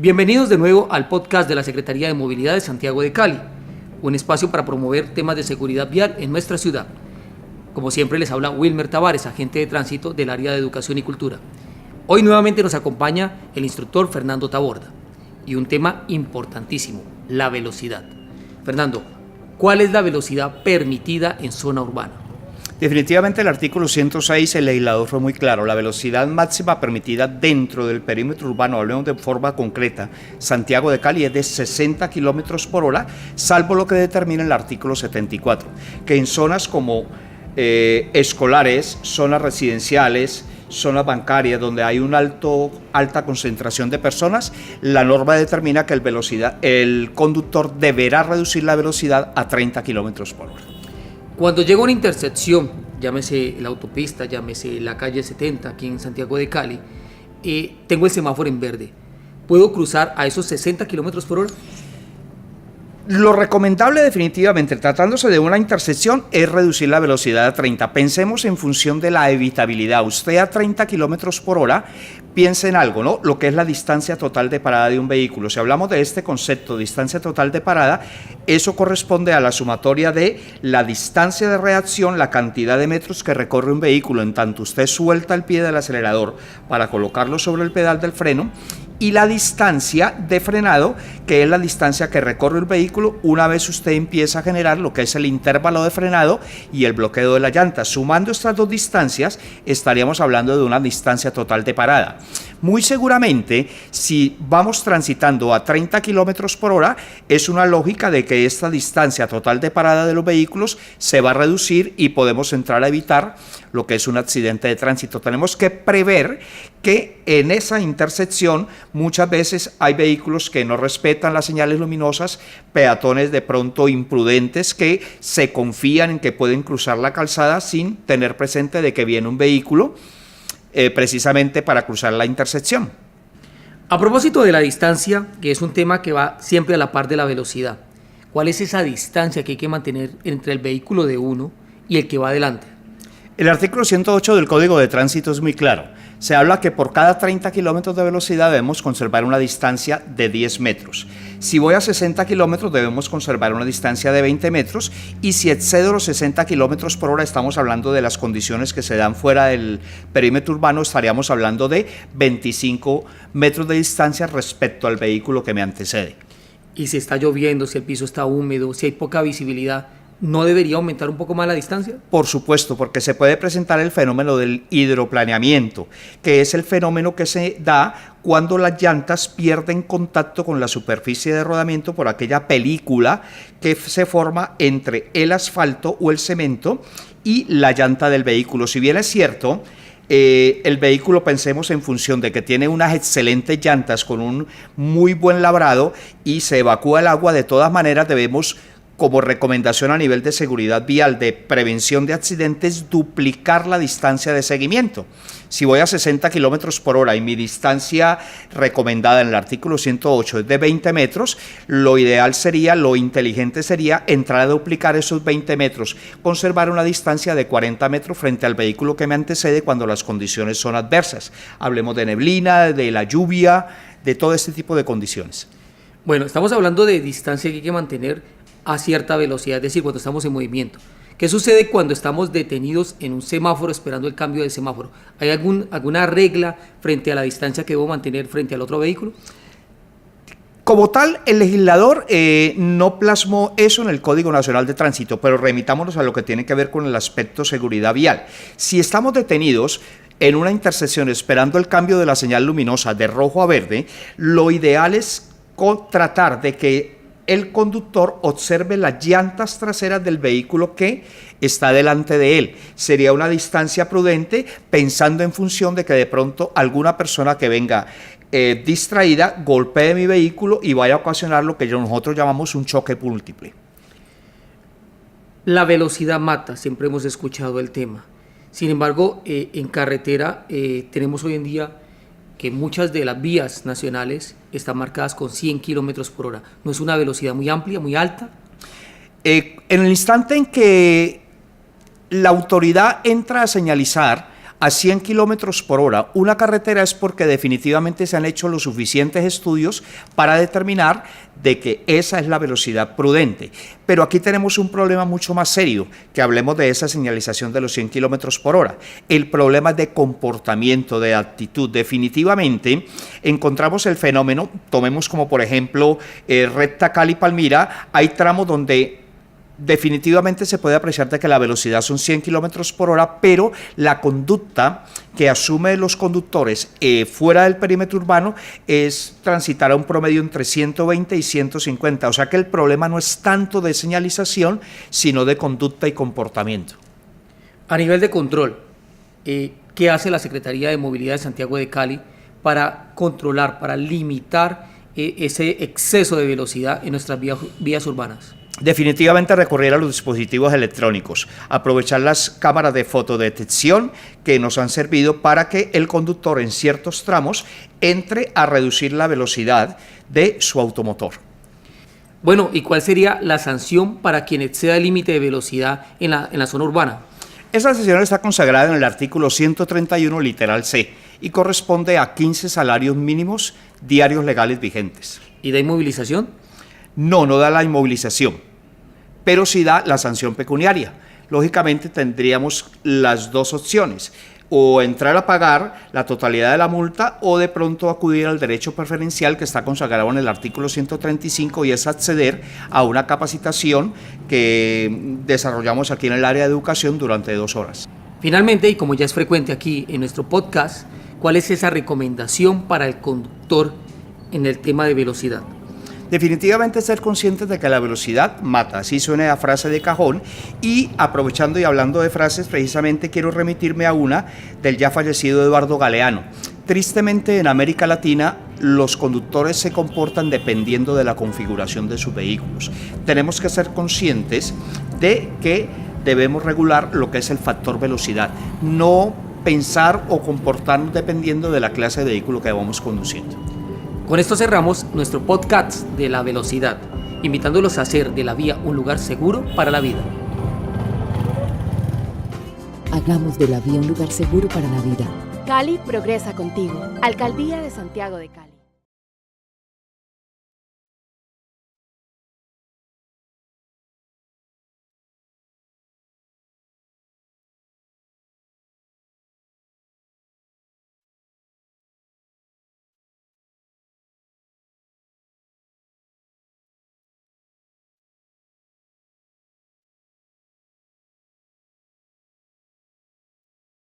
Bienvenidos de nuevo al podcast de la Secretaría de Movilidad de Santiago de Cali, un espacio para promover temas de seguridad vial en nuestra ciudad. Como siempre les habla Wilmer Tavares, agente de tránsito del área de Educación y Cultura. Hoy nuevamente nos acompaña el instructor Fernando Taborda y un tema importantísimo, la velocidad. Fernando, ¿cuál es la velocidad permitida en zona urbana? Definitivamente el artículo 106, el legislador fue muy claro, la velocidad máxima permitida dentro del perímetro urbano, hablemos de forma concreta, Santiago de Cali es de 60 kilómetros por hora, salvo lo que determina el artículo 74, que en zonas como escolares, zonas residenciales, zonas bancarias, donde hay una alta concentración de personas, la norma determina que el conductor deberá reducir la velocidad a 30 kilómetros por hora. Cuando llega a una intersección, llámese la autopista, llámese la calle 70 aquí en Santiago de Cali, tengo el semáforo en verde. ¿Puedo cruzar a esos 60 kilómetros por hora? Lo recomendable definitivamente, tratándose de una intersección, es reducir la velocidad a 30. Pensemos en función de la evitabilidad. Usted a 30 kilómetros por hora, piense en algo, ¿no? Lo que es la distancia total de parada de un vehículo. Si hablamos de este concepto, distancia total de parada, eso corresponde a la sumatoria de la distancia de reacción, la cantidad de metros que recorre un vehículo en tanto usted suelta el pie del acelerador para colocarlo sobre el pedal del freno, y la distancia de frenado, que es la distancia que recorre el vehículo una vez usted empieza a generar lo que es el intervalo de frenado y el bloqueo de la llanta. Sumando estas dos distancias, estaríamos hablando de una distancia total de parada. Muy seguramente, si vamos transitando a 30 kilómetros por hora, es una lógica de que esta distancia total de parada de los vehículos se va a reducir y podemos entrar a evitar lo que es un accidente de tránsito. Tenemos que prever que en esa intersección muchas veces hay vehículos que no respetan las señales luminosas, peatones de pronto imprudentes que se confían en que pueden cruzar la calzada sin tener presente de que viene un vehículo precisamente para cruzar la intersección. A propósito de la distancia, que es un tema que va siempre a la par de la velocidad, ¿cuál es esa distancia que hay que mantener entre el vehículo de uno y el que va adelante? El artículo 108 del Código de Tránsito es muy claro. Se habla que por cada 30 kilómetros de velocidad debemos conservar una distancia de 10 metros. Si voy a 60 kilómetros debemos conservar una distancia de 20 metros y si excedo los 60 kilómetros por hora estamos hablando de las condiciones que se dan fuera del perímetro urbano, estaríamos hablando de 25 metros de distancia respecto al vehículo que me antecede. Y si está lloviendo, si el piso está húmedo, si hay poca visibilidad, ¿no debería aumentar un poco más la distancia? Por supuesto, porque se puede presentar el fenómeno del hidroplaneamiento, que es el fenómeno que se da cuando las llantas pierden contacto con la superficie de rodamiento por aquella película que se forma entre el asfalto o el cemento y la llanta del vehículo. Si bien es cierto, el vehículo, pensemos en función de que tiene unas excelentes llantas con un muy buen labrado y se evacúa el agua, de todas maneras debemos, como recomendación a nivel de seguridad vial, de prevención de accidentes, duplicar la distancia de seguimiento. Si voy a 60 kilómetros por hora y mi distancia recomendada en el artículo 108 es de 20 metros, lo ideal sería, lo inteligente sería entrar a duplicar esos 20 metros, conservar una distancia de 40 metros frente al vehículo que me antecede cuando las condiciones son adversas. Hablemos de neblina, de la lluvia, de todo este tipo de condiciones. Bueno, estamos hablando de distancia que hay que mantener a cierta velocidad, es decir, cuando estamos en movimiento. ¿Qué sucede cuando estamos detenidos en un semáforo esperando el cambio de semáforo? ¿Hay alguna regla frente a la distancia que debo mantener frente al otro vehículo? Como tal, el legislador no plasmó eso en el Código Nacional de Tránsito, pero remitámonos a lo que tiene que ver con el aspecto seguridad vial. Si estamos detenidos en una intersección esperando el cambio de la señal luminosa de rojo a verde, lo ideal es tratar de que el conductor observe las llantas traseras del vehículo que está delante de él. Sería una distancia prudente pensando en función de que de pronto alguna persona que venga distraída golpee mi vehículo y vaya a ocasionar lo que nosotros llamamos un choque múltiple. La velocidad mata, siempre hemos escuchado el tema. Sin embargo, en carretera tenemos hoy en día que muchas de las vías nacionales están marcadas con 100 kilómetros por hora. ¿No es una velocidad muy amplia, muy alta? En el instante en que la autoridad entra a señalizar a 100 kilómetros por hora una carretera es porque definitivamente se han hecho los suficientes estudios para determinar de que esa es la velocidad prudente. Pero aquí tenemos un problema mucho más serio, que hablemos de esa señalización de los 100 kilómetros por hora. El problema es de comportamiento, de actitud. Definitivamente encontramos el fenómeno, tomemos como por ejemplo recta Cali-Palmira, hay tramos donde definitivamente se puede apreciar de que la velocidad son 100 kilómetros por hora, pero la conducta que asume los conductores fuera del perímetro urbano es transitar a un promedio entre 120 y 150. O sea que el problema no es tanto de señalización, sino de conducta y comportamiento. A nivel de control, ¿qué hace la Secretaría de Movilidad de Santiago de Cali para controlar, para limitar ese exceso de velocidad en nuestras vías urbanas? Definitivamente recurrir a los dispositivos electrónicos, aprovechar las cámaras de fotodetección que nos han servido para que el conductor en ciertos tramos entre a reducir la velocidad de su automotor. Bueno, ¿y cuál sería la sanción para quien exceda el límite de velocidad en la zona urbana? Esa sanción está consagrada en el artículo 131, literal C, y corresponde a 15 salarios mínimos diarios legales vigentes. ¿Y da inmovilización? No da la inmovilización, pero sí da la sanción pecuniaria. Lógicamente tendríamos las dos opciones, o entrar a pagar la totalidad de la multa o de pronto acudir al derecho preferencial que está consagrado en el artículo 135 y es acceder a una capacitación que desarrollamos aquí en el área de educación durante 2 horas. Finalmente, y como ya es frecuente aquí en nuestro podcast, ¿cuál es esa recomendación para el conductor en el tema de velocidad? Definitivamente ser conscientes de que la velocidad mata, así suena a frase de cajón, y aprovechando y hablando de frases, precisamente quiero remitirme a una del ya fallecido Eduardo Galeano. Tristemente en América Latina los conductores se comportan dependiendo de la configuración de sus vehículos. Tenemos que ser conscientes de que debemos regular lo que es el factor velocidad, no pensar o comportarnos dependiendo de la clase de vehículo que vamos conduciendo. Con esto cerramos nuestro podcast de la velocidad, invitándolos a hacer de la vía un lugar seguro para la vida. Hagamos de la vía un lugar seguro para la vida. Cali progresa contigo. Alcaldía de Santiago de Cali.